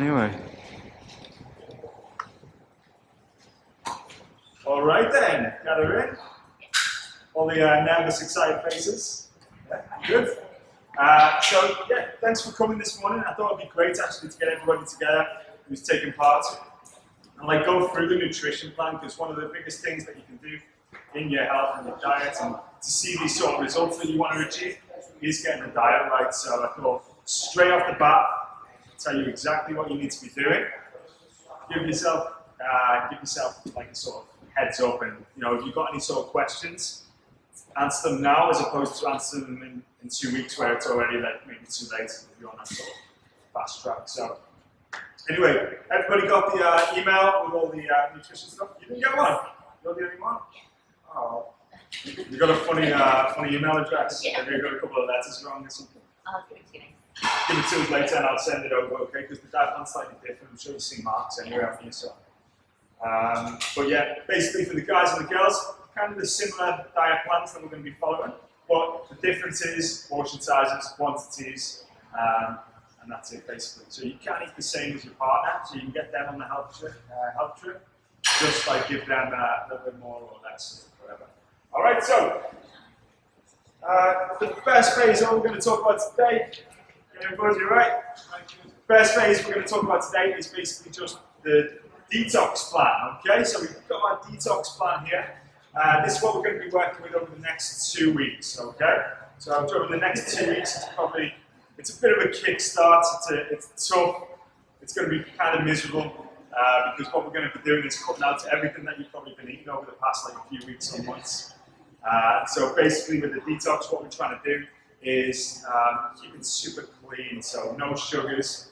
Anyway. All right then, gather in. All the nervous, excited faces. Yeah, good. So yeah, thanks for coming this morning. I thought it'd be great actually to get everybody together who's taking part and like go through the nutrition plan, because one of the biggest things that you can do in your health and your diet and to see these sort of results that you want to achieve is getting the diet right. So I thought straight off the bat, tell you exactly what you need to be doing. Give yourself like a sort of heads up, and if you've got any sort of questions, answer them now as opposed to answer them in 2 weeks where it's already like maybe too late if you're on that sort of fast track. So anyway, everybody got the email with all the nutrition stuff? You didn't get one? You're the only one? Oh. You got a funny email address? Yeah. Maybe you got a couple of letters wrong or something? I'll give it to you next. Give it to us later and I'll send it over, okay? Because the diet plan's slightly different. I'm sure you've seen Mark's anyway, haven't you? So, but yeah, basically for the guys and the girls, kind of the similar diet plans that we're going to be following, but the difference is portion sizes, quantities, and that's it basically. So you can't eat the same as your partner, so you can get them on the health trip, just like give them a little bit more or less, or whatever. All right, so the first phase that we're going to talk about today, everybody right? First phase we're going to talk about today is basically just the detox plan, okay? So we've got our detox plan here. This is what we're going to be working with over the next 2 weeks, okay? So over the next 2 weeks, it's a bit of a kickstart. It's tough. It's going to be kind of miserable because what we're going to be doing is cutting out everything that you've probably been eating over the past like a few weeks or months. So basically with the detox, what we're trying to do is keep it super clean, so no sugars,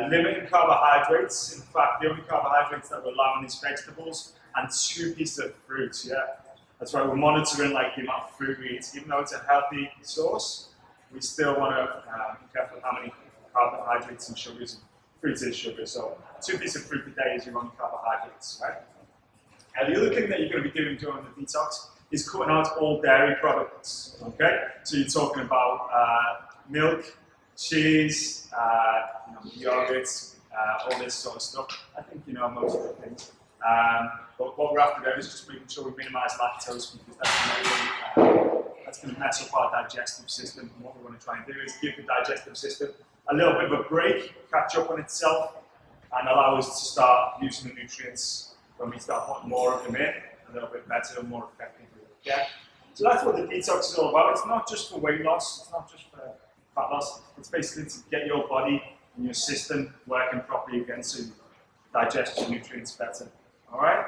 limiting carbohydrates. In fact, the only carbohydrates that we're allowing is vegetables and 2 pieces of fruit, yeah? That's right, we're monitoring like the amount of food we eat. Even though it's a healthy source, we still want to be careful how many carbohydrates and sugars. Fruit is sugar, so 2 pieces of fruit a day is your only carbohydrates, right? The other thing that you're going to be doing during the detox is cutting out all dairy products, okay? So you're talking about milk, cheese, yogurts, all this sort of stuff. I think you know most of the things. But what we're after there is just making sure we minimise lactose, because that's going to mess up our digestive system. And what we want to try and do is give the digestive system a little bit of a break, catch up on itself, and allow us to start using the nutrients when we start putting more of them in a little bit better and more effectively. Yeah? So that's what the detox is all about. It's not just for weight loss, it's not just for fat loss, it's basically to get your body and your system working properly again so you digest your nutrients better. Alright?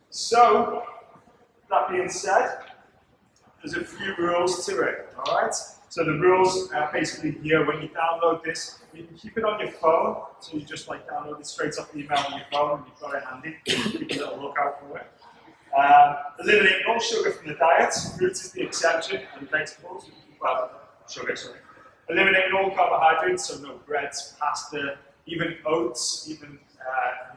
So, that being said, there's a few rules to it. Alright? So the rules are basically here. When you download this, you can keep it on your phone, so you just like download it straight off the email on your phone and you've got it handy. Keep a little lookout for it. Eliminate all sugar from the diet. Fruit is the exception, and vegetables. Well, sugar, sorry. Eliminating all carbohydrates, so no breads, pasta, even oats, even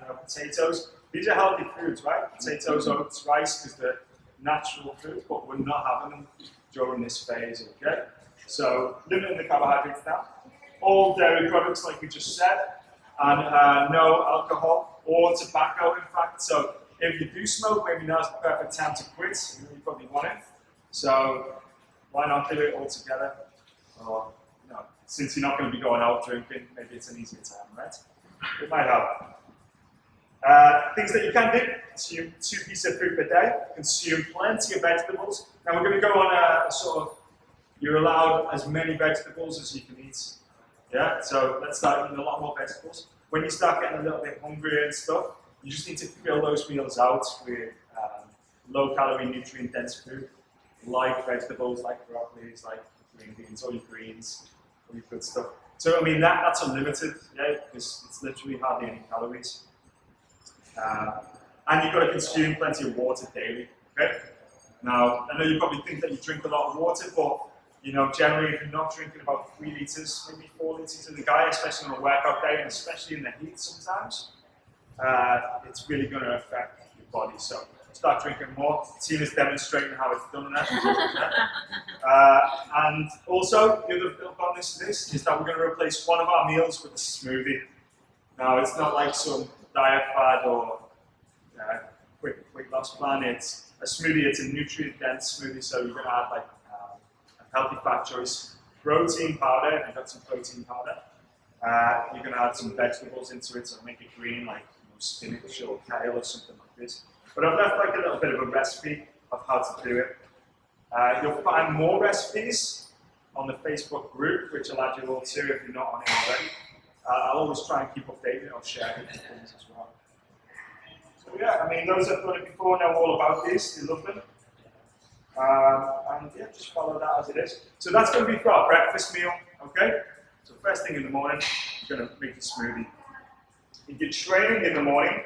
potatoes. These are healthy foods, right? Potatoes, oats, rice, because they're natural foods, but we're not having them during this phase, okay? So, limiting the carbohydrates down. All dairy products, like we just said, and no alcohol or tobacco, in fact. So, if you do smoke, maybe now's the perfect time to quit. You probably want it. So, why not do it all together? Or, since you're not going to be going out drinking, maybe it's an easier time, right? It might help. Things that you can do: consume 2 pieces of fruit per day, consume plenty of vegetables. Now we're going to go on a sort of, you're allowed as many vegetables as you can eat. Yeah, so let's start eating a lot more vegetables. When you start getting a little bit hungrier and stuff, you just need to fill those meals out with low-calorie, nutrient-dense food, like vegetables, like broccoli, like green beans, all your greens, all your good stuff. So I mean that's unlimited, yeah, because it's literally hardly any calories. And you've got to consume plenty of water daily, okay? Now, I know you probably think that you drink a lot of water, but generally if you're not drinking about 3 litres, maybe 4 litres in the guy, especially on a workout day, and especially in the heat sometimes, it's really going to affect your body. So start drinking more. Tina's demonstrating how it's done that. And also, the other bonus to this is that we're going to replace one of our meals with a smoothie. Now, it's not like some diet fad or quick loss plan. It's a smoothie. It's a nutrient-dense smoothie, so you're going to add like a healthy fat choice, protein powder. If you've got some protein powder, you're going to add some vegetables into it, so make it green, like spinach or kale or something like this. But I've left like a little bit of a recipe of how to do it. You'll find more recipes on the Facebook group, which I'll add you all to if you're not on it already. I'll always try and keep updated. I'll share different things as well. So yeah, I mean, those that have done it before know all about these. They love them. And yeah, just follow that as it is. So that's going to be for our breakfast meal, okay? So first thing in the morning, you're going to make a smoothie. If you're training in the morning,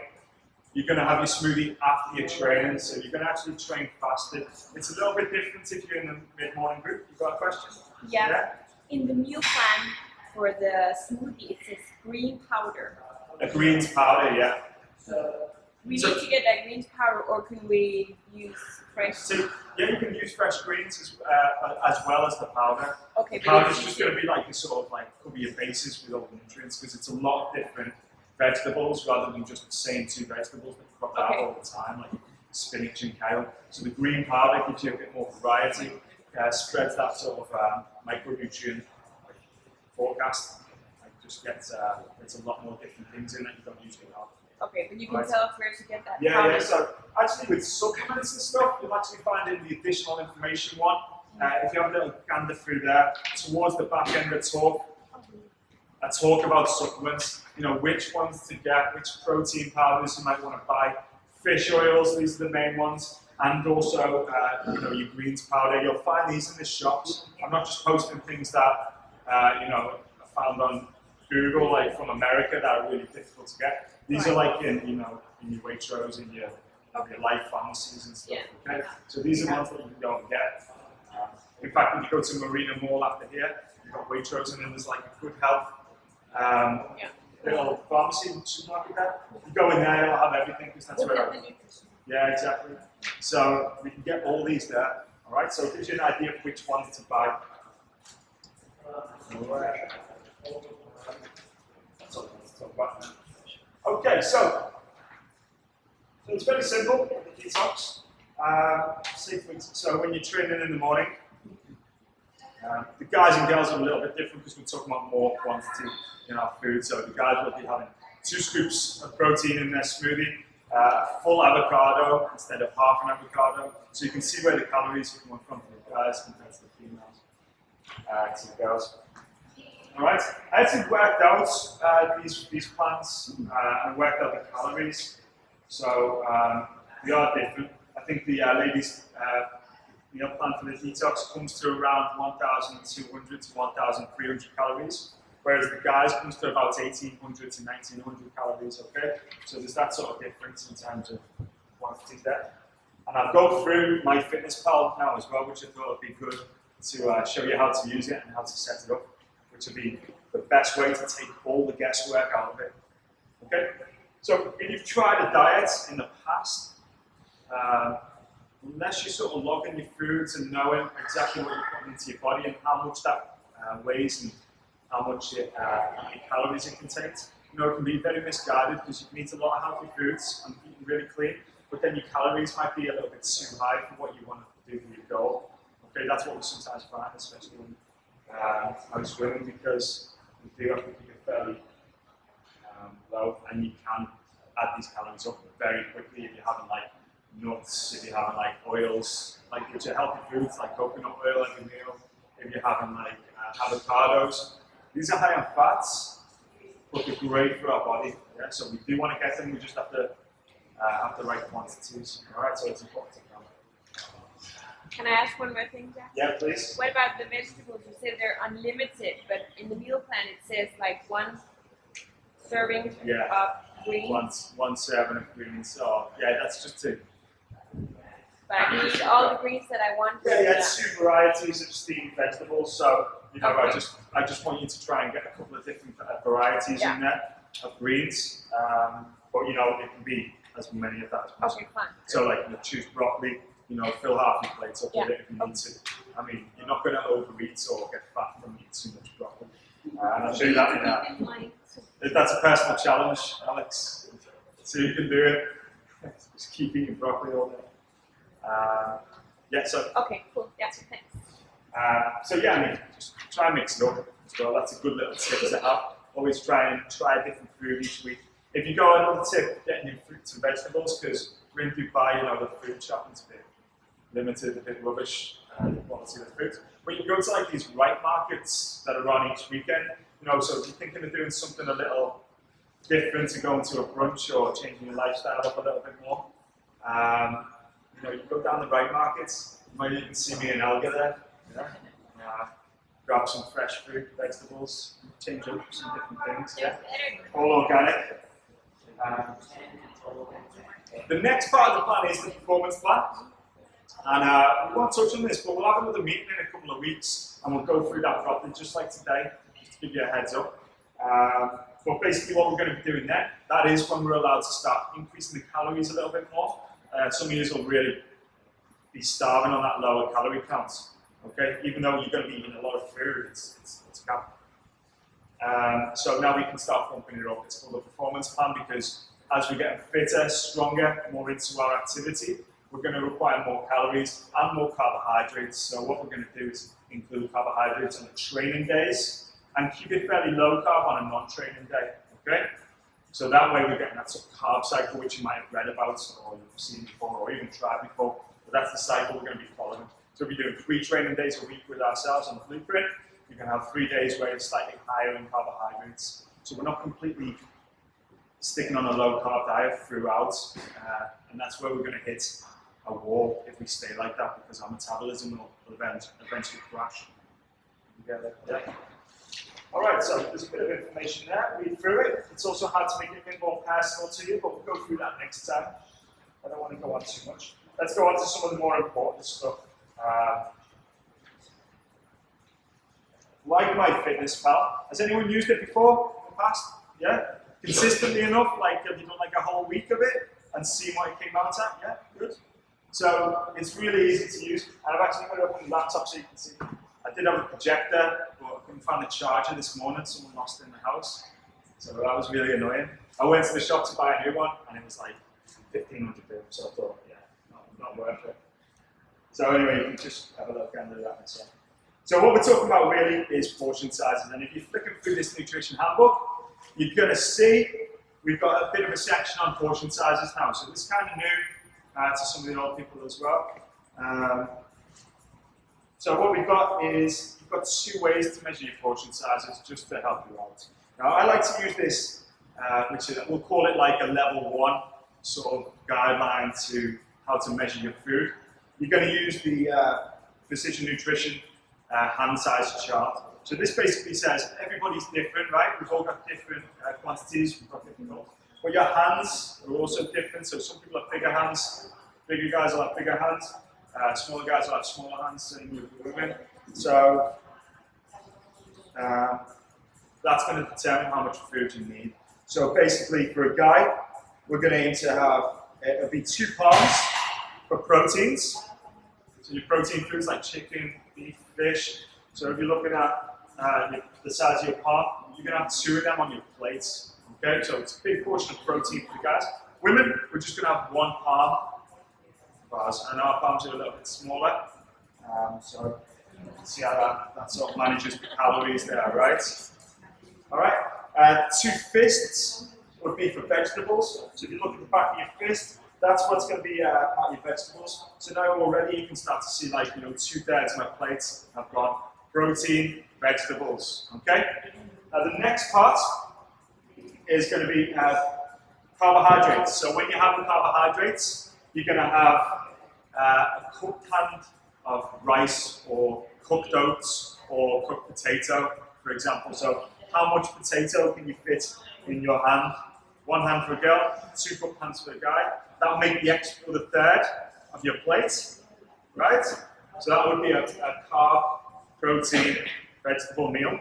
you're going to have your smoothie after your training, so you're going to actually train fasted. It's a little bit different if you're in the mid-morning group. You got a question? Yeah. In the meal plan for the smoothie, it says green powder. A greens powder, yeah. So we need to get that greens powder, or can we use fresh? So, yeah, you can use fresh greens as well as the powder. Okay. The powder's just going to be like a sort of like, could be a basis with all the nutrients, because it's a lot of different vegetables rather than just the same two vegetables that you crop out all the time, like spinach and kale. So the green powder gives you a bit more variety, spreads that sort of micronutrient forecast. Like just gets a lot more different things in it you don't usually have. Okay, but you can tell us where to get that. Yeah, yeah. So actually, with supplements and stuff, you'll actually find in the additional information one. If you have a little gander through there, towards the back end of the talk, I talk about supplements. You know, which ones to get, which protein powders you might want to buy, fish oils. These are the main ones, and also you know, your greens powder. You'll find these in the shops. I'm not just posting things that you know, I found on Google, like from America, that are really difficult to get. These are like in, you know, in your Waitrose, in your life pharmacies and stuff. Okay, so these are ones that you can go and get. In fact, if you go to Marina Mall after here, you've got Waitrose, and then there's like a Good Health little pharmacy supermarket there. You go in there, you'll have everything, because that's where I yeah, exactly. So we can get all these there. All right, so it gives you an idea of which ones to buy. Okay, so it's very simple, the detox. So when you're training in the morning, the guys and girls are a little bit different because we're talking about more quantity in our food. So the guys will be having 2 scoops of protein in their smoothie, full avocado instead of half an avocado. So you can see where the calories are coming from for the guys compared to the females, to the girls. All right, I actually worked out these plans and worked out the calories. So they are different. I think the ladies' meal plan for the detox comes to around 1,200 to 1,300 calories, whereas the guys comes to about 1,800 to 1,900 calories. Okay, so there's that sort of difference in terms of quantities there. And I'll go through my MyFitnessPal now as well, which I thought would be good to show you how to use it and how to set it up, which would be the best way to take all the guesswork out of it. Okay? So if you've tried a diet in the past, unless you're sort of logging your foods and knowing exactly what you're putting into your body and how much that weighs and how many calories it contains, you know, it can be very misguided because you can eat a lot of healthy foods and eat really clean, but then your calories might be a little bit too high for what you want to do for your goal. Okay, that's what we sometimes find, especially when I was swimming, because we do have to keep it fairly low, and you can add these calories up very quickly if you're having like nuts, if you're having like oils, like which are healthy foods like coconut oil every meal, if you're having like avocados. These are high on fats, but they're great for our body. Yeah? So we do want to get them, we just have to have the right quantities. Alright, so it's important to know. Can I ask one more thing, Jack? Yeah, please. What about the vegetables? You said they're unlimited, but in the meal plan it says like 1 serving of greens. One serving of greens. Oh, yeah, that's just 2. But I can eat all the greens that I want. Yeah, it's 2 varieties of steamed vegetables. So you know, okay. I just want you to try and get a couple of different varieties in there of greens. But you know, it can be as many of that as possible. Okay, fine. So like, you choose broccoli. You know, fill half your plates up with it if you need to. I mean, you're not going to overeat or get fat from eating too much broccoli. And I'll show you that in That's a personal challenge, Alex. So you can do it. Just keep eating broccoli all day. Yeah, so. Okay, cool. Yeah, thanks. So yeah, I mean, just try and mix it up as well. That's a good little tip to have. Always try a different food each week. If you go another tip, getting your fruits and vegetables, because we're in Dubai, you know, the food shopping's a bit limited, a bit rubbish, the quality of the food. But you go to like these ripe markets that are on each weekend, you know, so if you're thinking of doing something a little different to going to a brunch or changing your lifestyle up a little bit more, you know, you go down the ripe markets, you might even see me in Alga there, yeah. Grab some fresh fruit, vegetables, change up some different things, yeah. All organic. The next part of the plan is the performance plan. And we won't touch on this, but we'll have another meeting in a couple of weeks and we'll go through that properly, just like today, just to give you a heads up. But basically what we're going to be doing then, that is when we're allowed to start increasing the calories a little bit more. Some of you will really be starving on that lower calorie count, okay? Even though you're going to be eating a lot of food, it's cap. So now we can start pumping it up. It's called a performance plan because as we get fitter, stronger, more into our activity, we're going to require more calories and more carbohydrates. So what we're going to do is include carbohydrates on the training days and keep it fairly low carb on a non-training day, okay? So that way we're getting that sort of carb cycle which you might have read about or you've seen before or even tried before, but that's the cycle we're going to be following. So we're doing 3 training days a week with ourselves on the blueprint. You can have 3 days where it's slightly higher in carbohydrates. So we're not completely sticking on a low carb diet throughout, and that's where we're going to hit a wall if we stay like that because our metabolism will eventually crash. You get it? Yeah. All right, so there's a bit of information there. Read through it. It's also hard to make it a bit more personal to you, but we'll go through that next time. I don't want to go on too much. Let's go on to some of the more important stuff. Like MyFitnessPal. Has anyone used it before in the past? Yeah? Consistently enough? Like, have you done like a whole week of it and seen what it came out at? Yeah? Good. So it's really easy to use. And I've actually put it up on the laptop so you can see. I did have a projector, but I couldn't find a charger this morning. Someone lost it in the house. So that was really annoying. I went to the shop to buy a new one and it was like 1,500 dirhams. So I thought, yeah, not worth it. So anyway, you can just have a look under that and so on. So what we're talking about really is portion sizes. And if you're flicking through this nutrition handbook, you're going to see we've got a bit of a section on portion sizes now. So this is kind of new to some of the old people as well. So what we've got is, we've got 2 ways to measure your portion sizes just to help you out. Now I like to use this, which is, we'll call it like a level 1 sort of guideline to how to measure your food. You're going to use the Precision Nutrition hand size chart. So this basically says everybody's different, right? We've all got different quantities, we've got different goals. But your hands are also different. So some people have bigger hands, bigger guys will have bigger hands, smaller guys will have smaller hands, same with women. So that's going to determine how much food you need. So basically for a guy, we're going to aim to have, it'll be 2 palms for proteins. So your protein foods like chicken, beef, fish. So if you're looking at the size of your palm, you're going to have 2 of them on your plates. Okay, so it's a big portion of protein for the guys. Women, we're just going to have 1 palm of ours, and our palms are a little bit smaller. So you can see how that sort of manages the calories there, right? All right, 2 fists would be for vegetables. So if you look at the back of your fist, that's what's going to be part of your vegetables. So now already you can start to see like, 2/3 of my plates have got protein, vegetables, okay? Now the next part is going to be carbohydrates. So when you're having carbohydrates, you're going to have a cooked hand of rice or cooked oats or cooked potato, for example. So how much potato can you fit in your hand? 1 hand for a girl, 2 cup hands for a guy. That will make the extra 1/3 of your plate, right? So that would be a carb, protein, vegetable meal.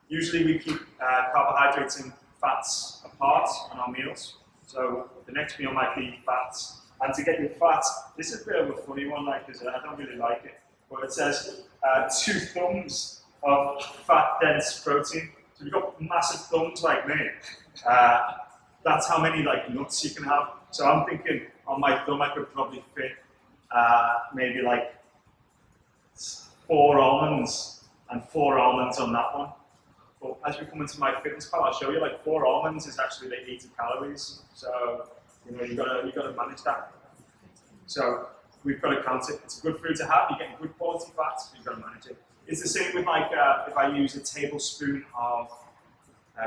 Usually we keep carbohydrates and fats apart on our meals. So the next meal might be fats. And to get your fats, this is a bit of a funny one, like, because I don't really like it. But it says 2 thumbs of fat-dense protein. So if you've got massive thumbs like me, that's how many like nuts you can have. So I'm thinking on my thumb I could probably fit maybe like 4 almonds and 4 almonds on that one. But as we come into my fitness pal, I'll show you like 4 almonds is actually like 80 calories. So you know you gotta manage that. So we've got to count it. It's a good food to have. You're getting good quality fats, but you've got to manage it. It's the same with like if I use a tablespoon of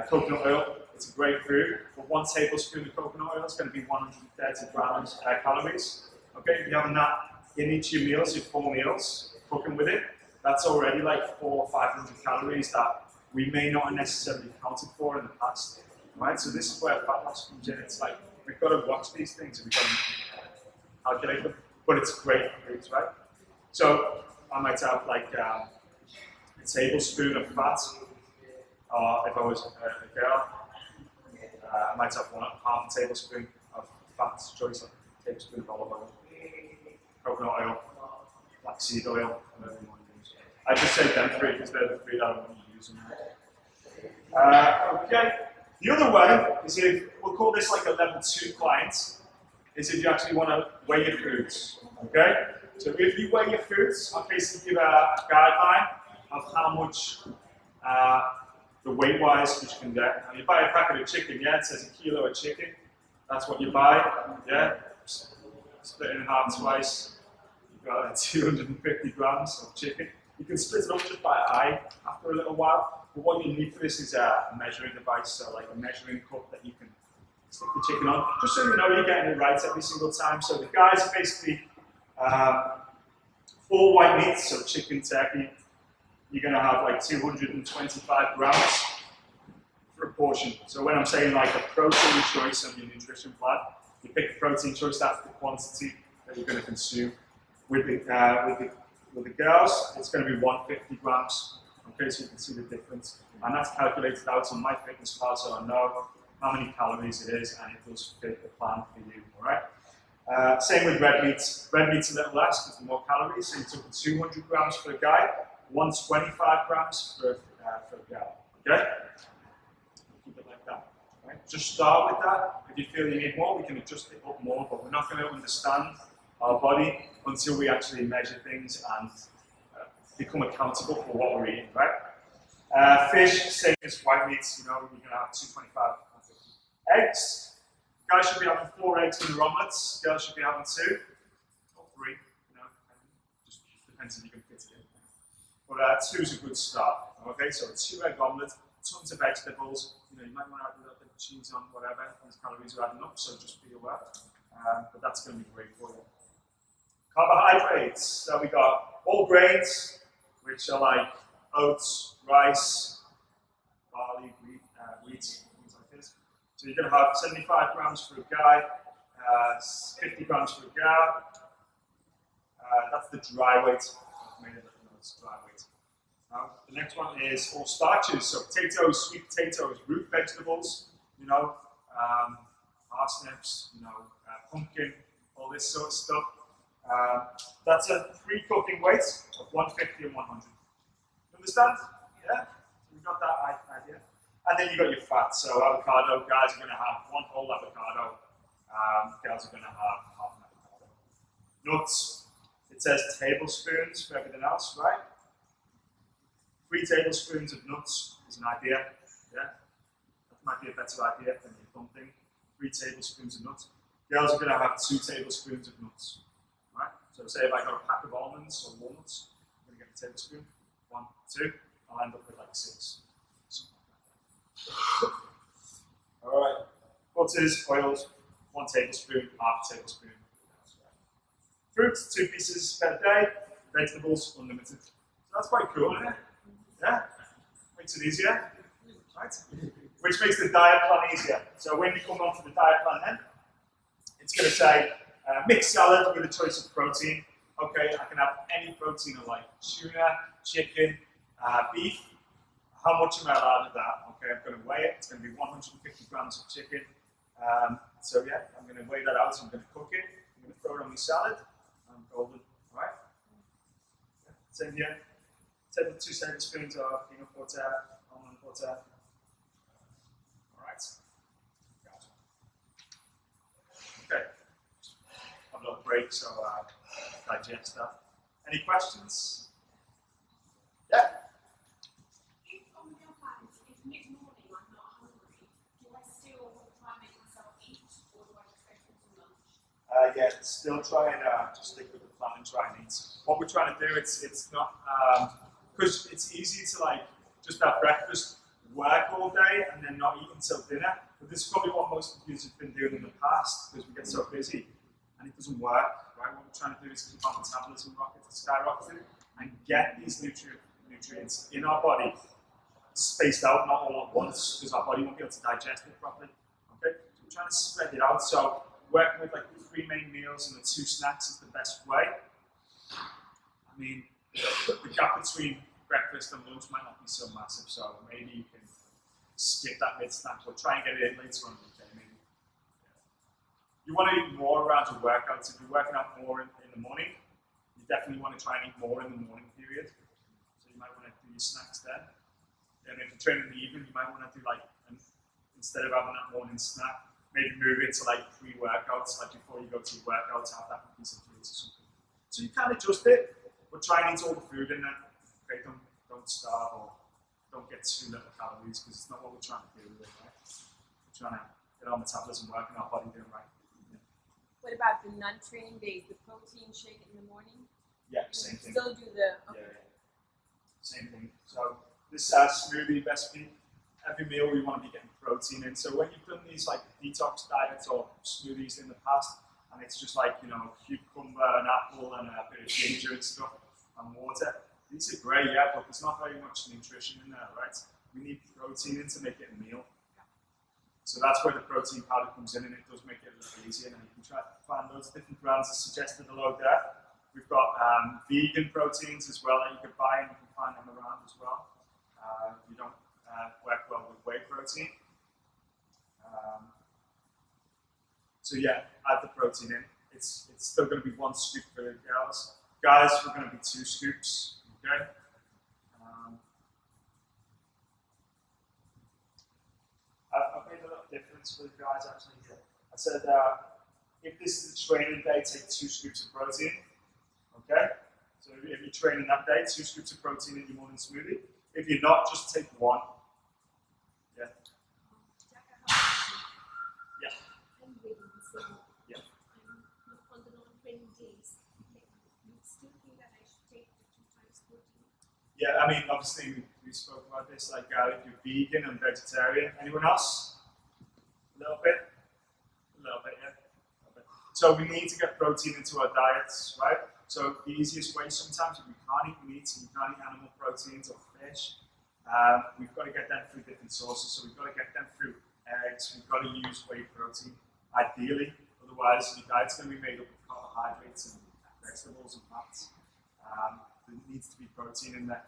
coconut oil. It's a great food, but 1 tablespoon of coconut oil is going to be 130 grams calories. Okay, if you're having that in each of your meals, your 4 meals, cooking with it, that's already like 400 or 500 calories that we may not have necessarily accounted for in the past. Right, so this is where fat loss comes in. It's like we've got to watch these things and we've got to calculate them, but it's great foods, right? So I might have like a tablespoon of fat, or if I was a girl, I might have half a tablespoon of fat, choice, like a tablespoon of olive oil, coconut oil, flaxseed oil, whatever you want to use. I just say them 3 because they're the 3 that I want to use. Okay. The other way is if, we'll call this like a level 2 client, is if you actually want to weigh your foods, okay? So if you weigh your foods, I'll basically give a guideline of how much the weight-wise which you can get. Now you buy a packet of chicken, yeah, it says a kilo of chicken, that's what you buy, yeah? Split it in half twice, you've got 250 grams of chicken. You can split it up just by eye after a little while, but what you need for this is a measuring device, so like a measuring cup that you can stick the chicken on, just so you know you're getting it right every single time. So the guys are basically all white meats, so chicken, turkey. You're going to have like 225 grams for a portion. So when I'm saying like a protein choice on your nutrition plan, you pick a protein choice, that's the quantity that you're going to consume. With the girls, it's going to be 150 grams. Okay, so you can see the difference. And that's calculated out on my fitness pal, so I know how many calories it is, and it does fit the plan for you, all right? Same with red meats. Red meat's a little less because more calories, so you took 200 grams for a guy, 125 grams for a girl, okay? Keep it like that, right? Just start with that. If you feel you need more, we can adjust it up more, but we're not going to understand our body until we actually measure things and become accountable for what we're eating, right? Fish, same as white meats, you know, you're going to have 225. Eggs, guys should be having 4 eggs in their omelets, girls should be having 2 or 3, you know, just depends if you can fit it in. But 2 is a good start, okay, so a 2-egg omelet, tons of vegetables, you know, you might want to add a little bit of cheese on, whatever, these calories are adding up, so just be aware, but that's going to be great for you. Carbohydrates, so we got whole grains, which are like oats, rice, barley, wheat, things like this. So you're going to have 75 grams for a guy, 50 grams for a girl. That's the dry weight. I've made it up, it's dry weight. Now, the next one is all starches. So potatoes, sweet potatoes, root vegetables, you know, parsnips, you know, pumpkin, all this sort of stuff. That's a pre-cooking weight of 150 and 100. You understand? Yeah? You've got that idea. And then you've got your fat. So avocado, guys are going to have 1 whole avocado. Girls are going to have half an avocado. Nuts. It says tablespoons for everything else, right? 3 tablespoons of nuts is an idea. Yeah? That might be a better idea than your thumb thing. 3 tablespoons of nuts. Girls are going to have 2 tablespoons of nuts. Right? So say if I got a pack of almonds or walnuts, I'm going to get a tablespoon. 1, 2. I'll end up with like 6. Alright, butters, oils, 1 tablespoon, half a tablespoon. Fruits, 2 pieces per day, vegetables, unlimited. So that's quite cool, isn't it? Yeah? Makes it easier, right? Which makes the diet plan easier. So when you come onto the diet plan then, it's going to say mixed salad with a choice of protein. Okay, I can have any protein like tuna, chicken, beef. How much am I allowed of that? Okay, I'm going to weigh it. It's going to be 150 grams of chicken. So yeah, I'm going to weigh that out. So I'm going to cook it. I'm going to throw it on my salad. I'm golden. All right. Yeah. Same here. 2 tablespoons of peanut butter, almond butter, break, so digest that. Any questions? Yeah? If on meal plans, if mid-morning I'm not hungry, do I still try and make myself eat, or do I just go for some lunch? Yeah, still try and just stick with the plan and try and eat. What we're trying to do, it's not, because it's easy to like just have breakfast, work all day, and then not eat until dinner. But this is probably what most of you have been doing in the past, because we get so busy, and it doesn't work, right? What we're trying to do is keep our metabolism skyrocketing, and get these nutrients in our body spaced out, not all at once, because our body won't be able to digest it properly. Okay, so we're trying to spread it out. So working with like the 3 main meals and the 2 snacks is the best way. I mean, the gap between breakfast and lunch might not be so massive, so maybe you can skip that mid-snack or try and get it in later on in the day. Maybe. You want to eat more around your workouts. If you're working out more in the morning, you definitely want to try and eat more in the morning period. So you might want to do your snacks then. And if you're training in the evening, you might want to do like, instead of having that morning snack, maybe move it to like pre-workouts, like before you go to your workouts, have that piece of fruit or something. So you can adjust it, but try and eat all the food in there. Okay, don't starve or don't get too little calories, because it's not what we're trying to do with it, right? We're trying to get our metabolism working, our body doing right. Yeah. What about the non-training days? The protein shake in the morning? Yeah, same thing. Still do the, okay. Yeah. Same thing. So this smoothie recipe, every meal we want to be getting protein in. So when you've done these like detox diets or smoothies in the past, and it's just like, you know, cucumber and apple and a bit of ginger and stuff and water, these are great, yeah, but there's not very much nutrition in there, right? We need protein in to make it a meal. So that's where the protein powder comes in, and it does make it a little easier. And you can try to find loads of different brands as suggested below there. We've got vegan proteins as well that you can buy, and you can find them around as well. You don't work well with whey protein. So yeah, add the protein in. It's still going to be 1 scoop for the girls. Guys, we're going to be 2 scoops. Okay. I've made a little difference for the guys actually here. I said if this is a training day, take 2 scoops of protein. Okay. So if you're training that day, 2 scoops of protein in your morning smoothie. If you're not, just take 1. Yeah. Yeah. Yeah. On the non-training days, you still think that I should take the 2 times protein? Yeah, I mean, obviously we spoke about this, like if you're vegan and vegetarian. Anyone else? A little bit? A little bit, yeah. A little bit. So we need to get protein into our diets, right? So the easiest way sometimes, if we can't eat meat and we can't eat animal proteins or fish, we've got to get them through different sources. So we've got to get them through eggs, we've got to use whey protein, ideally. Otherwise, your diet's going to be made up of carbohydrates and vegetables and fats. There needs to be protein in there,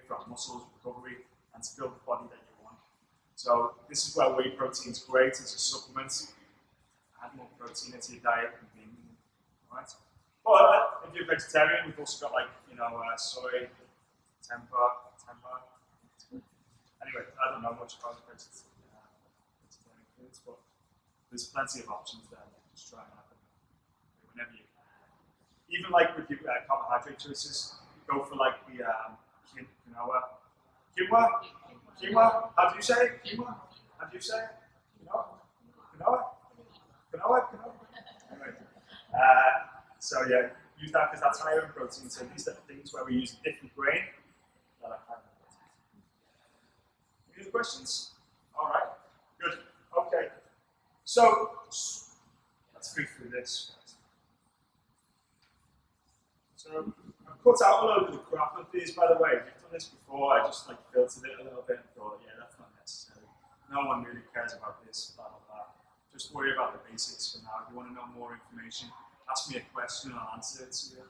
for our muscles, recovery, and to build the body that you want. So this is where whey protein is great as a supplement. Add more protein into your diet conveniently, all right? But if you're vegetarian, we've also got like, you know, soy, tempeh. Anyway, I don't know much about vegetarian foods, but there's plenty of options there. Just try and have them whenever you can. Even like with your carbohydrate choices, go for like the quinoa. Quinoa? How do you say it? Quinoa? How do you say it? Quinoa? Anyway. So yeah, use that because that's higher in protein. So these are the things where we use a different grain that are higher in protein. Any other questions? All right, good. Okay, so let's go through this. So I've cut out a load of the crap of these, by the way. If you've done this before, I just like filtered it a little bit and thought, yeah, that's not necessary. No one really cares about this, blah, blah, blah. Just worry about the basics for now. If you want to know more information, ask me a question and I'll answer it to you.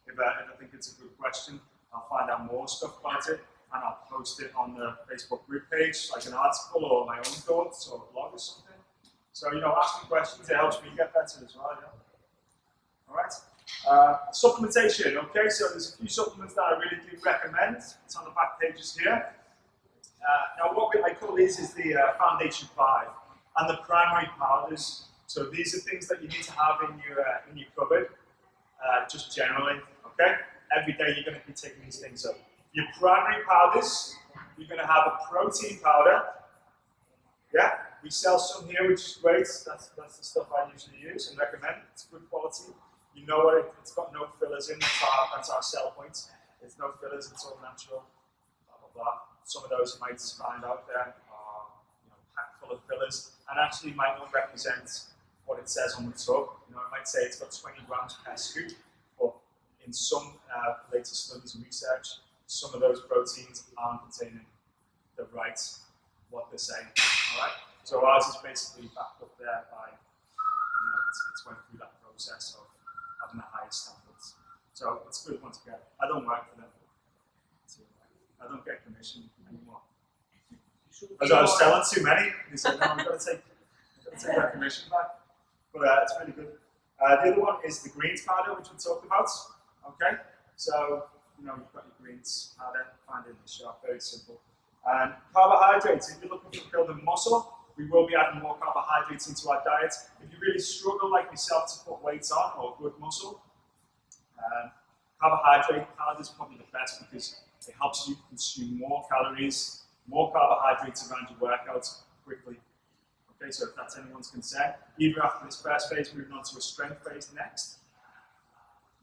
If I think it's a good question, I'll find out more stuff about it and I'll post it on the Facebook group page, like an article or my own thoughts or a blog or something. So, you know, ask me questions, it helps me get better as well, yeah. All right. Supplementation, okay, so there's a few supplements that I really do recommend. It's on the back pages here. Now what I call these is the Foundation 5 and the primary powders. So these are things that you need to have in your cupboard, just generally. Okay. Every day you're going to be taking these things up. Your primary powders, you're going to have a protein powder. Yeah, we sell some here, which is great. That's the stuff I usually use and recommend. It's good quality. You know what? It's got no fillers in. That's our sell point. There's no fillers. It's all natural. Blah blah blah. Some of those you might find out there are packed full of fillers, and actually might not represent what it says on the tub. It might say it's got 20 grams per scoop, but in some latest studies and research, some of those proteins aren't containing the right what they're saying. All right. So ours is basically backed up there by it's went through that process of having the highest standards. So it's a good one to get. I don't work for them. I don't get commission anymore. As I was selling too many, they said, no, we've got to take that commission back. But it's really good. The other one is the greens powder, which we talked about. Okay, so you've got your greens powder, find it in the shop, very simple. And carbohydrates, if you're looking for building muscle, we will be adding more carbohydrates into our diet. If you really struggle like yourself to put weight on or good muscle, carbohydrate powder is probably the best because it helps you consume more calories, more carbohydrates around your workouts quickly. Okay, so if that's anyone's concern, either after this first phase, moving on to a strength phase next,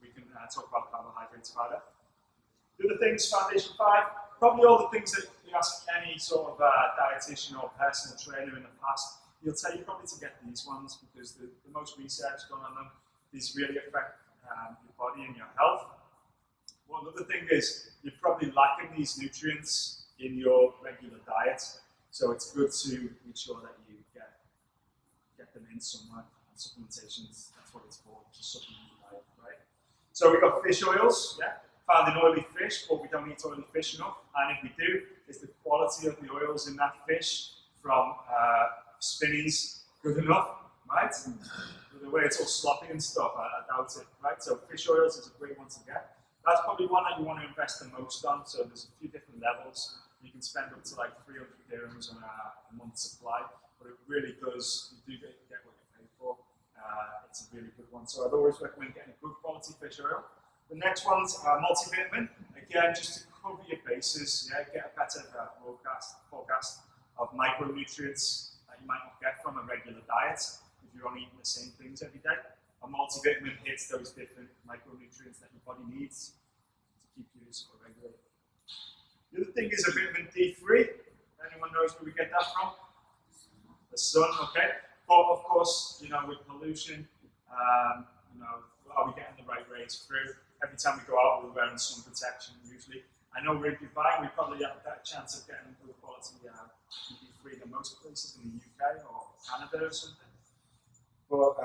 we can talk about carbohydrates powder. The other things, Foundation 5, probably all the things that you ask any sort of dietitian or personal trainer in the past, he'll tell you probably to get these ones because the most research done on them, these really affect your body and your health. One other thing is you're probably lacking these nutrients in your regular diet, so it's good to make sure that you get them in somewhere. And supplementations, that's what it's for, to supplement your diet, right? So we've got fish oils, yeah, found in oily fish, but we don't eat oily fish enough. And if we do, is the quality of the oils in that fish from spinneys good enough, right? The way it's all sloppy and stuff, I doubt it, right? So fish oils is a great one to get. That's probably one that you want to invest the most on. So there's a few different levels. You can spend up to like 300 dirhams on a month's supply, but it really does, you do get what you pay for. It's a really good one. So I'd always recommend getting a good quality fish oil. The next one's multivitamin. Again, just to cover your bases, yeah, get a better forecast of micronutrients that you might not get from a regular diet if you're only eating the same things every day. A multivitamin hits those different micronutrients that your body needs to keep you sort of regulated. The other thing is a vitamin D3. Anyone knows where we get that from? The sun, okay? But of course, with pollution, are we getting the right rays through? Every time we go out, we're wearing sun protection usually. I know we're in Dubai, we probably have a better chance of getting good quality D3 than most places in the UK or Canada or something. But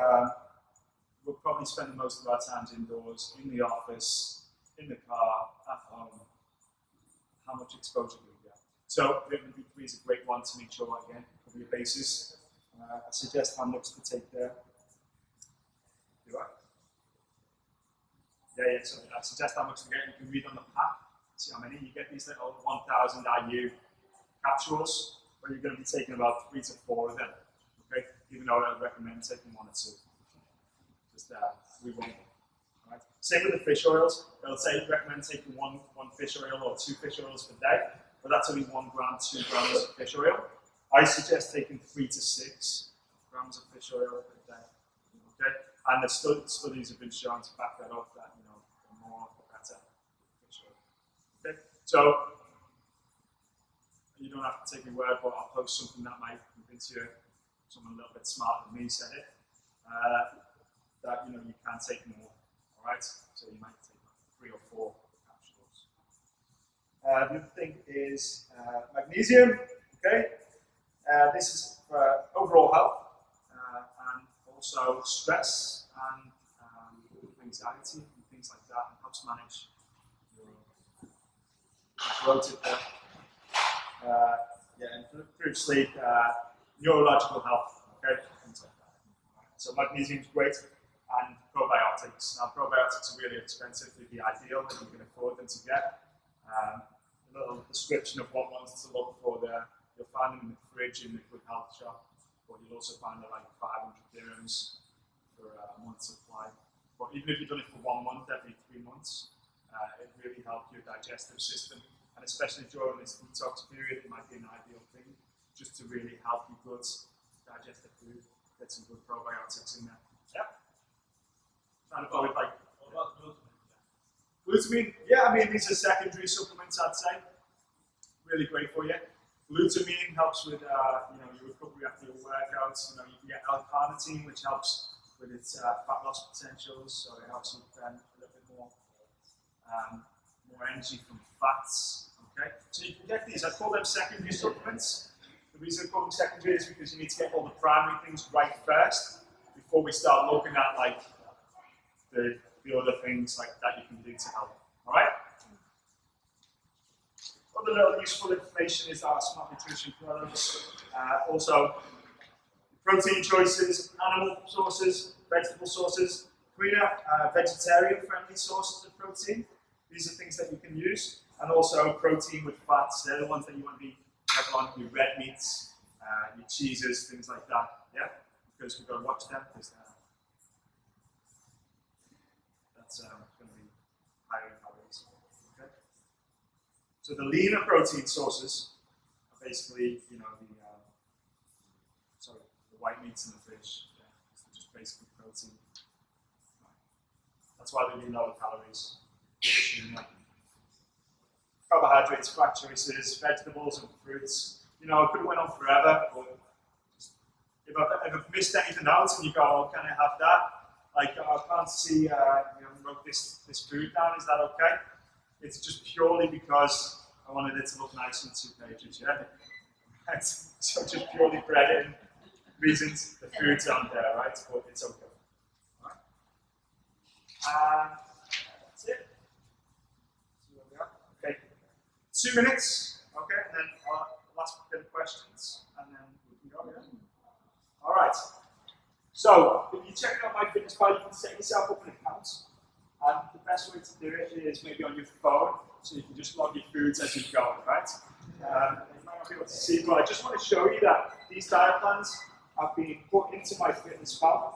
we'll probably spend most of our times indoors, in the office, in the car, at home. How much exposure do we get? So vitamin D3 is a great one to make sure, again, cover your bases. I suggest how much to take there. Do I? Yeah, so I suggest how much to get. You can read on the pack, see how many. You get these little 1000 IU capsules, where you're going to be taking about 3 to 4 of them. Okay? Even though I recommend taking 1 or 2. Just we won't. Right? Same with the fish oils. They'll say recommend taking one fish oil or 2 fish oils per day, but that's only 1 gram, 2 grams of fish oil. I suggest taking 3 to 6 grams of fish oil per day. Okay, and the studies have been shown to back that up. That the more the better fish oil. Okay, so you don't have to take my word, but I'll post something that might convince you. Someone a little bit smarter than me said it. That you can take more. All right, so you might take 3 or 4 capsules. The other thing is magnesium. Okay, this is for overall health and also stress and anxiety and things like that, and helps manage your bloated there. And improve sleep, neurological health. Okay, things like that. So magnesium is great. And probiotics. Now, probiotics are really expensive. They'd be ideal if you can afford them to get. A little description of what ones to look for there. You'll find them in the fridge in the Good Health shop. but you'll also find they're like 500 dirhams for a month's supply. But even if you've done it for 1 month, every 3 months, it really helps your digestive system. And especially during this detox period, it might be an ideal thing just to really help your guts digest the food, get some good probiotics in there. Yeah. Trying to avoid like. What about glutamine? Glutamine, yeah, I mean, these are secondary supplements, I'd say. Really great for you. Glutamine helps with your recovery after your workouts. You can get L-carnitine, which helps with its fat loss potentials, so it helps you burn a little bit more energy from fats. Okay, so you can get these. I call them secondary supplements. The reason I call them secondary is because you need to get all the primary things right first before we start looking at like the other things like that you can do to help. All right. Other little useful information is our smart nutrition products. Also, protein choices, animal sources, vegetable sources, cleaner, vegetarian-friendly sources of protein. These are things that you can use, and also protein with fats. They're the ones that you want to be careful on. Your red meats, your cheeses, things like that. Yeah, because we've got to watch them because that's going to be higher in calories. Okay. So the leaner protein sources are basically, the white meats and the fish. Yeah, it's just basically protein. That's why they do lower calories. Carbohydrates, fat choices, vegetables and fruits. I could have went on forever, but if I've missed anything out and you go, oh, can I have that? Like, I can't see, wrote this food down, is that okay? It's just purely because I wanted it to look nice on 2 pages, yeah? Right? So just purely for editing reasons, the food's on there, right? But it's okay. All right. That's it. So where we are. Okay. 2 minutes, okay, and then last bit of questions, and then we can go, yeah? All right. So, if you're checking out MyFitnessPal, you can set yourself up an account. And the best way to do it is maybe on your phone, so you can just log your foods as you go, right? You might not be able to see, but I just want to show you that these diet plans have been put into MyFitnessPal.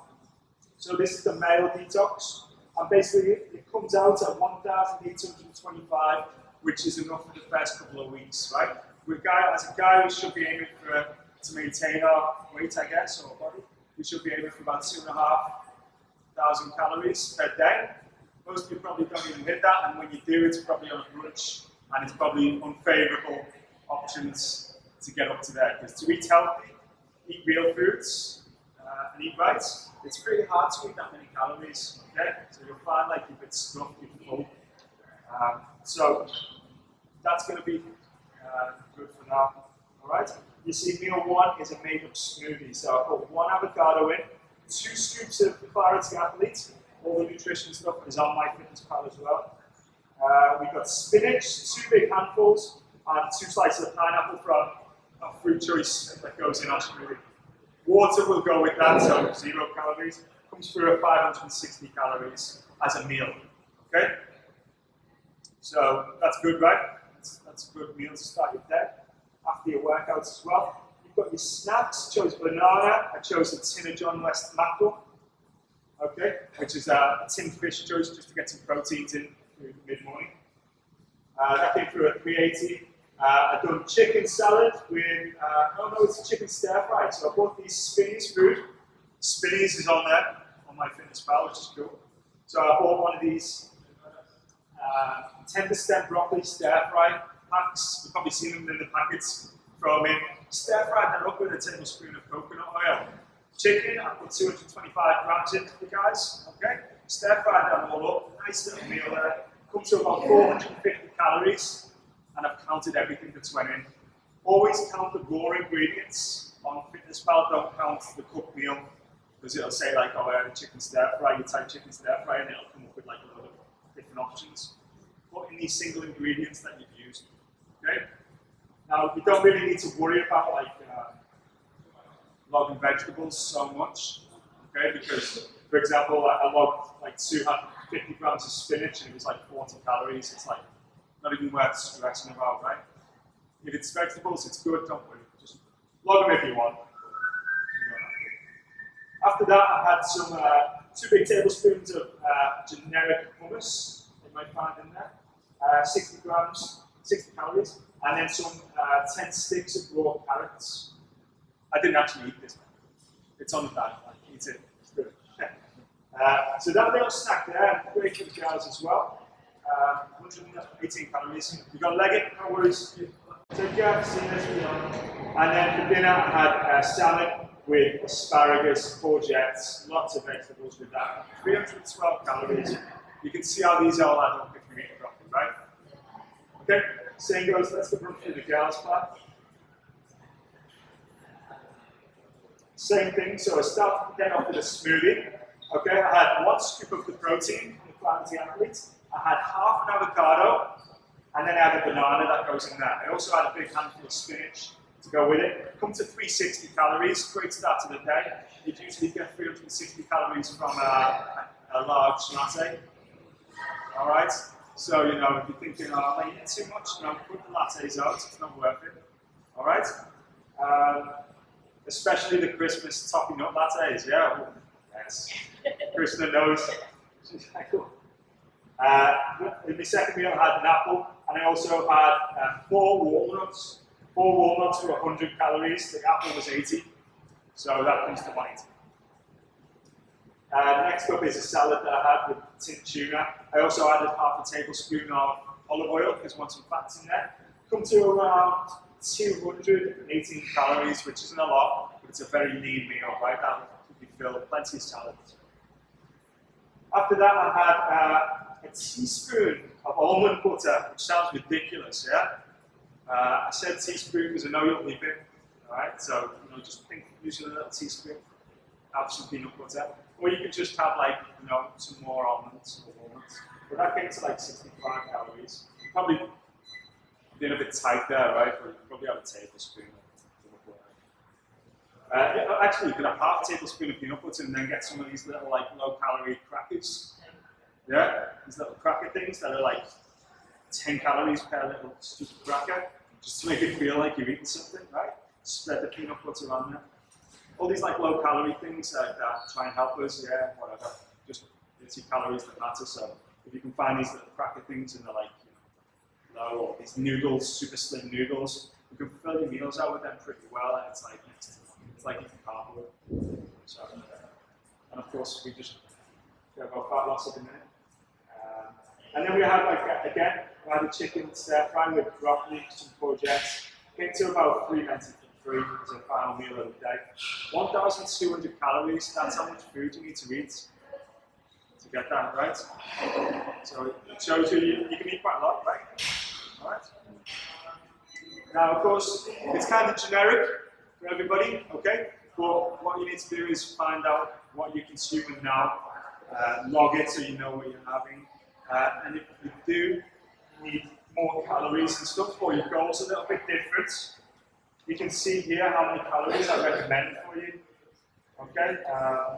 So this is the male detox, and basically it comes out at 1,825, which is enough for the first couple of weeks, right? As a guy, we should be aiming to maintain our weight, I guess, or body. We should be aiming for about 2,500 calories per day. Most of you probably don't even hit that, and when you do, it's probably on a brunch, and it's probably unfavourable options to get up to there. Because to eat healthy, eat real foods, and eat right, it's really hard to eat that many calories, okay? So you'll find like you're a bit stuffed, you're full. So that's going to be good for now, all right? You see, meal 1 is a made-up smoothie. So I put 1 avocado in, 2 scoops of Clarity Athlete. All the nutrition stuff is on MyFitnessPal as well. We've got spinach, 2 big handfuls, and 2 slices of pineapple from a fruit choice that goes in our smoothie. Water will go with that, so 0 calories. Comes through at 560 calories as a meal. Okay? So that's good, right? That's a good meal to start your day. After your workouts as well. You've got your snacks. Chose banana. I chose a tin of John West mackerel. Okay, which is a tin fish choice just to get some proteins in through mid-morning. That came through at 380. I've done chicken salad with, it's a chicken stir fry. So I bought these Spinneys food. Spinneys is on there, on MyFitnessPal, which is cool. So I bought one of these tender stem broccoli stir fry packs. You've probably seen them in the packets from in. Stir fried them up with a tablespoon of coconut oil. Chicken, I put 225 grams in for you guys, okay? Stir fry them all up, nice little meal there. Comes to about 450 calories, and I've counted everything that's went in. Always count the raw ingredients on FitnessPal, don't count the cooked meal, because it'll say like, oh, I had a chicken stir fry, you type chicken stir fry, and it'll come up with like a lot of different options. Put in these single ingredients that you've used, okay? Now, you don't really need to worry about like, logging vegetables so much, okay? Because, for example, I logged like 250 grams of spinach and it was like 40 calories. It's like not even worth stressing about, right? If it's vegetables, it's good, don't worry. Just log them if you want. After that, I had some 2 big tablespoons of generic hummus you might find in there, 60 grams, 60 calories, and then some 10 sticks of raw carrots. I didn't actually eat this one. It's on the diet. I eat it. It's good. So that little snack there, great for the girls as well. 118 calories. You've got to leg it, no worries. Take care, see you next week. And then for dinner, I had salad with asparagus, courgettes, lots of vegetables with that. 312 calories. You can see how these all add up if you eat it properly, right? Okay, same goes, let's go run through the girls part. Same thing, so I start then off with a smoothie. Okay, I had 1 scoop of the protein from the Quality Athlete. I had half an avocado, and then I had a banana that goes in there. I also had a big handful of spinach to go with it. Come to 360 calories, great start to the day. You'd usually get 360 calories from a large latte. All right, so you know, if you're thinking, oh, am I eating too much? No, put the lattes out, it's not worth it. All right, especially the Christmas topping nut lattes, yeah. Yes, Krishna knows. In the second meal, I had an apple, and I also had 4 walnuts. 4 walnuts were 100 calories. The apple was 80, so that comes to 180. Next up is a salad that I had with tinned tuna. I also added half a tablespoon of olive oil because I want some fats in there. Come to around 218 calories, which isn't a lot, but it's a very lean meal, right? That'll keep you filled, plenty of salad. After that, I had a teaspoon of almond butter, which sounds ridiculous, yeah? I said teaspoon because I know you'll leave it, all right? So, you know, just think, use a little teaspoon, have some peanut butter, or you could just have like, you know, some more almonds or walnuts. But that came to like 65 calories. Probably being a bit tight there, right? But you probably have a tablespoon of peanut butter. Yeah, actually, you could have half a tablespoon of peanut butter and then get some of these little like low-calorie crackers. Yeah, these little cracker things that are like 10 calories per little stupid cracker, just to make it feel like you're eating something, right? Spread the peanut butter on there. All these like low-calorie things that try and help us, yeah, whatever. Just 30 calories that matter. So if you can find these little cracker things and they're like, you know, low, or these noodles, super slim noodles, you can fill your meals out with them pretty well, and it's like eating cardboard. So, and of course, we just go about fat loss in a minute. And then we had like again, we had a chicken stir fry with broccoli, some courgettes. Came to about 393 as a final meal of the day. 1,200 calories. That's how much food you need to eat to get that right. So it shows you can eat quite a lot, right? All right. Now, of course, it's kind of generic for everybody, okay? But what you need to do is find out what you're consuming now, log it so you know what you're having. And if you do need more calories and stuff, or your goals are a little bit different, you can see here how many calories I recommend for you. Okay,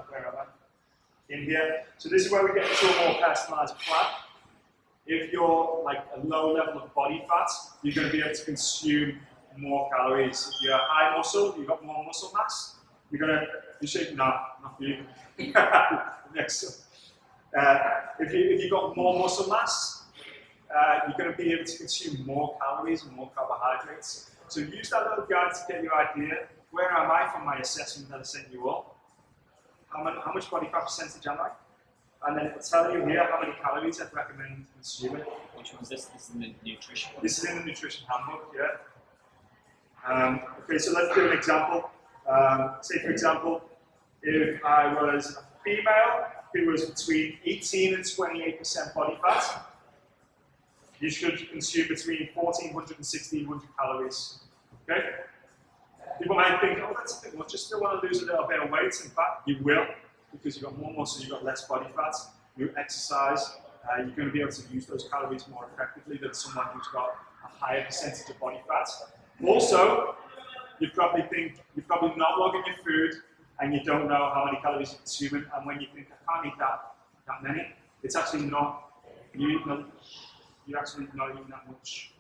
where am I? In here. So this is where we get into a more personalized plan. If you're like a low level of body fat, you're going to be able to consume more calories. If you're high muscle, you've got more muscle mass, you're going to, you should, not for you. Next. If you've got more muscle mass, you're going to be able to consume more calories and more carbohydrates. So use that little guide to get your idea. Where am I from my assessment that I sent you all? How much body fat percentage am I? And then it'll tell you here how many calories I'd recommend consuming. Which one's this? This is in the nutrition one? This is in the nutrition handbook, yeah. Okay, so let's do an example. Say for example, if I was a female who was between 18 and 28% body fat, you should consume between 1,400 and 1,600 calories. Okay? People might think, oh, that's a bit much. You still want to lose a little bit of weight. In fact, you will, because you've got more muscle, you've got less body fat. You exercise, you're going to be able to use those calories more effectively than someone who's got a higher percentage of body fat. Also, you probably think you're probably not logging your food, and you don't know how many calories you're consuming, and when you think, I can't eat that many, it's actually not, you're actually not eating that much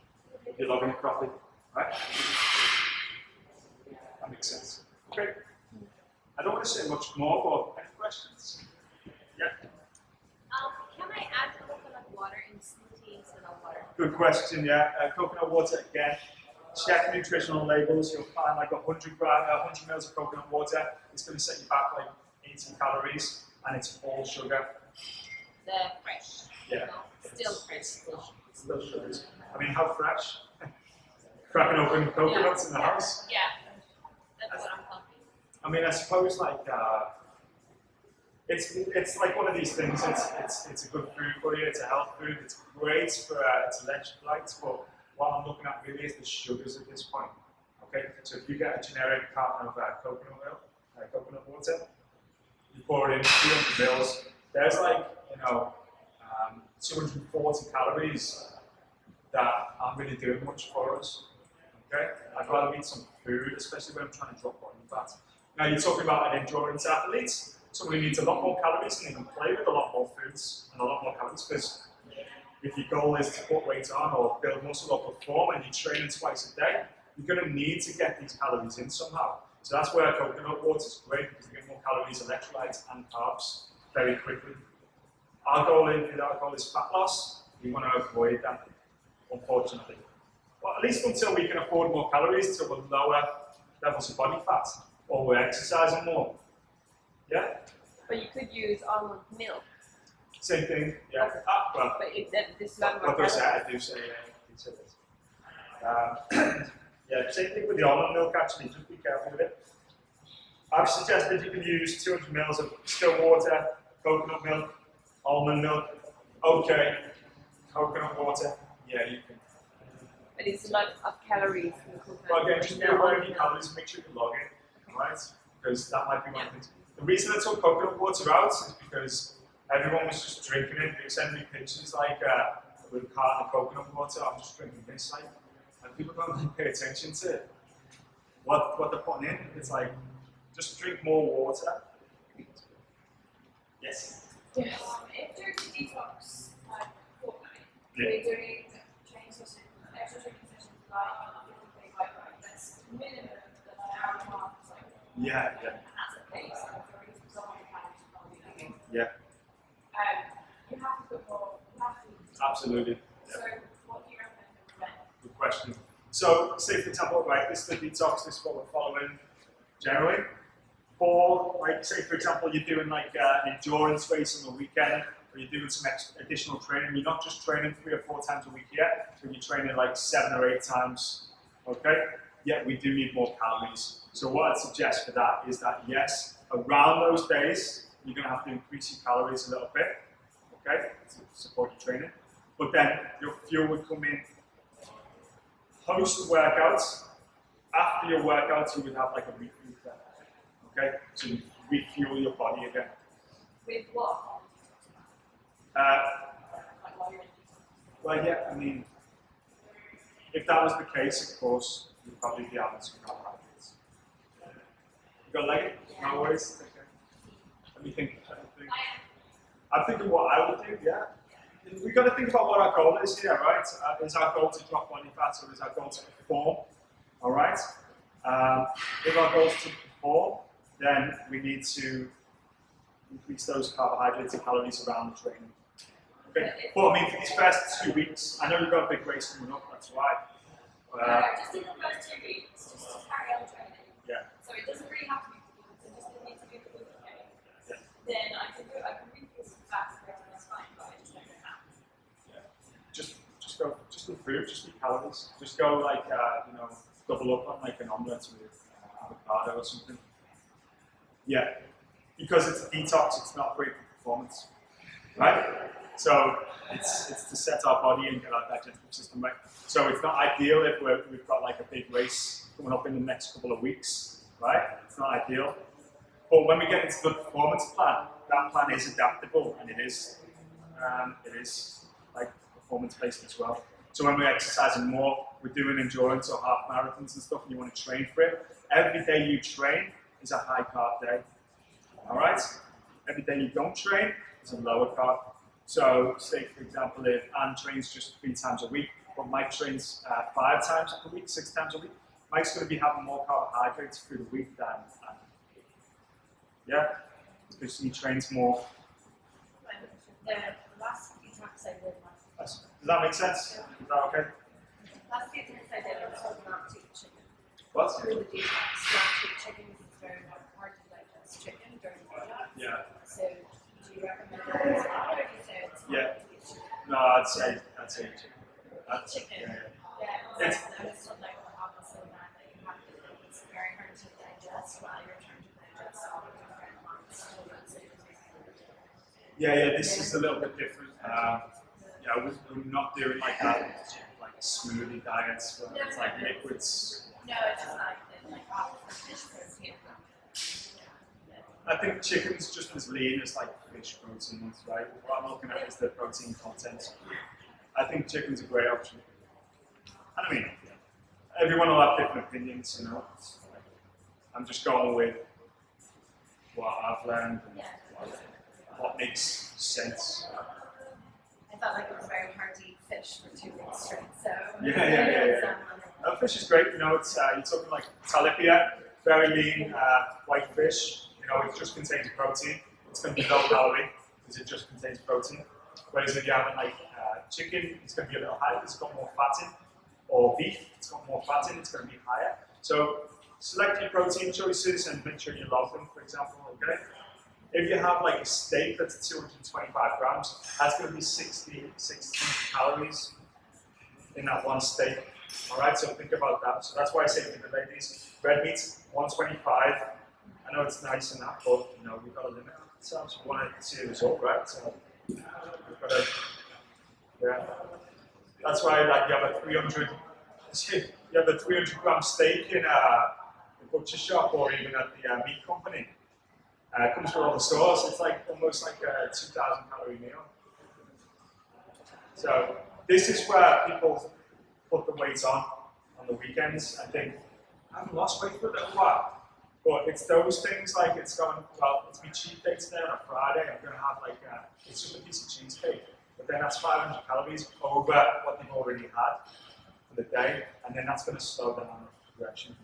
if you're logging it properly, right? That makes sense. Okay. I don't want to say much more, but any questions? Yeah. Can I add coconut water in smoothies and water? Good question, yeah. Coconut water, again, check nutritional labels. You'll find like 100 mils of coconut water. It's going to set you back like 80 calories, and it's all sugar. The fresh. Yeah. You know, still fresh. It's still sugars. I mean, how fresh? Cracking open coconuts in the house. Yeah, that's what I'm talking. I mean, I suppose like it's like one of these things. It's a good food for you. It's a health food. It's great for its electrolytes. But what I'm looking at really is the sugars at this point. Okay, so if you get a generic carton of coconut water, you pour it in 300 mils. There's like 240 calories that aren't really doing much for us. Okay, I'd rather eat some food, especially when I'm trying to drop body fat. Now you're talking about an endurance athlete, someone who needs a lot more calories and they can play with a lot more foods and a lot more calories, because if your goal is to put weight on or build muscle or perform and you're training twice a day, you're going to need to get these calories in somehow. So that's where coconut water is great, because you get more calories, electrolytes and carbs very quickly. Our goal is fat loss. We want to avoid that, unfortunately. Well, at least until we can afford more calories, till we're lower levels of body fat, or we're exercising more. Yeah? But you could use almond milk. Same thing, yeah. Well, but this one more what do I say? I do say this. Yeah, same thing with the almond milk, actually. Just be careful with it. I've suggested you can use 200 mils of still water, coconut milk, almond milk. Okay, coconut water. Yeah, you can. But it's a lot of calories in the coconut. Well, again, just be aware of your calories, make sure you log it, right? Because that might be one thing. The reason I took coconut water out is because everyone was just drinking it. They send me pictures like with a carton of coconut water. I'm just drinking this, like, and people don't really pay attention to what they're putting in. It's like, just drink more water. Yes. Yes. If during the detox fortnight, Yeah. we're doing training sessions, extra training sessions like that's minimum of an hour and a half. So Yeah, yeah. and that's the case. So if there is some calories probably going. Yeah, You have to put more. You have to. absolutely. So what do you recommend for prevent? Good question. So, say for example, right, this is the detox, this is what we're following generally. For, like, say for example, you're doing like an endurance race on the weekend, or you're doing some additional training. You're not just training 3 or 4 times a week yet, but you're training like 7 or 8 times, okay? Yet we do need more calories. So what I'd suggest for that is that, yes, around those days, you're gonna have to increase your calories a little bit, okay, to support your training. But then your fuel would come in post-workouts. After your workouts, you would have like a refuel there. Okay, so you refuel your body again. With what? Well, yeah, I mean, if that was the case, of course, you'd probably be having some carbohydrates. You got like it? No worries. Okay. Let me think. I'm thinking what I would do, yeah. We've got to think about what our goal is here, right? Is our goal to drop body fat, or is our goal to perform? All right? If our goal is to perform, then we need to increase those carbohydrates and calories around the training. Okay. But I mean, for these first 2 weeks, I know you've got a big race coming up, that's why. Just in the first 2 weeks, just to carry on training. Yeah. So it doesn't really have to be performance, it just needs to be okay. Yeah. Then I can refill some fats later, that's fine, but I just don't know how. Yeah. Just do food, just eat calories. Just go like, double up on like an omelette with avocado or something. Yeah, because it's a detox, it's not great for performance, right? So it's to set our body and get our digestive system right. So it's not ideal if we've got like a big race coming up in the next couple of weeks, right? It's not ideal. But when we get into the performance plan, that plan is adaptable, and it is like performance based as well. So when we're exercising more, we're doing endurance or half marathons and stuff, and you want to train for it. Every day you train is a high carb day. All right? Every day you don't train is a lower carb. So say for example, if Anne trains just 3 times a week, but Mike trains 5 times a week, 6 times a week, Mike's going to be having more carbohydrates through the week than Anne. Yeah, because he trains more. The last few tracks I did last Does that make sense? Is that okay? last few tracks I did, I was told not to eat chicken. What? Through the detox, not to eat chicken because it's very hard to digest chicken during the detox. Yeah. So do you recommend that as well, or do you say it's Yeah. not to eat chicken? No, I'd say chicken. Chicken. Yeah. It's, I was told like the opposite of that you have to, it's very hard to digest while you're trying to digest all the different ones. So that's it. Yeah, this is a little bit different. We're not doing like that, like smoothie diets where it's like liquids. No, it's just like the fish protein. I think chicken's just as lean as like fish proteins, right? What I'm looking at is the protein content. I think chicken's a great option. I mean, everyone will have different opinions, you know. I'm just going with what I've learned and what makes sense. I felt like it was very hard to eat fish for 2 weeks straight, so Yeah. Fish is great, you know, it's you're talking like tilapia, very lean white fish, you know, it just contains protein. It's going to be low calorie because it just contains protein. Whereas if you're having like chicken, it's going to be a little higher, it's got more fat in. Or beef, it's got more fat in, it's going to be higher. So select your protein choices and make sure you log them, for example, okay? If you have like a steak that's 225 grams, that's going to be 16 calories in that one steak. All right, so think about that. So that's why I say to the ladies, red meat 125. I know it's nice and that, but you know we've got to limit ourselves. We want to see a result, right? So we've got to, yeah. That's why like you have a 300 gram steak in a butcher shop or even at the meat company. It comes with all the sauce. It's like almost like a 2,000 calorie meal. So this is where people put the weight on the weekends. I think I haven't lost weight for a little while, but it's those things like it's going, well, it's my cheat day today on a Friday. I'm going to have like it's just a piece of cheesecake, but then that's 500 calories over what they've already had for the day, and then that's going to slow down the progression.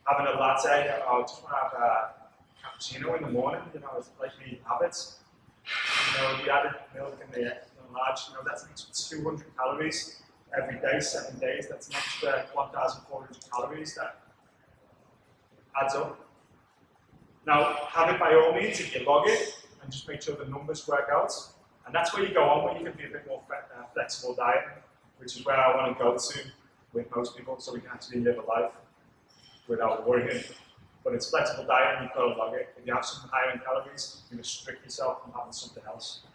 Having a latte, I just want to have a cappuccino in the morning, you know, it's like me habits. You know, the added milk in the large, you know, that's an extra 200 calories every day, 7 days. That's an extra 1,400 calories that adds up. Now, have it by all means if you log it and just make sure the numbers work out. And that's where you go on, where you can be a bit more flexible dieting, which is where I want to go to with most people, so we can actually live a life without worrying. But it's flexible diet and you've got to log it. If you have something higher in calories, you restrict yourself from having something else.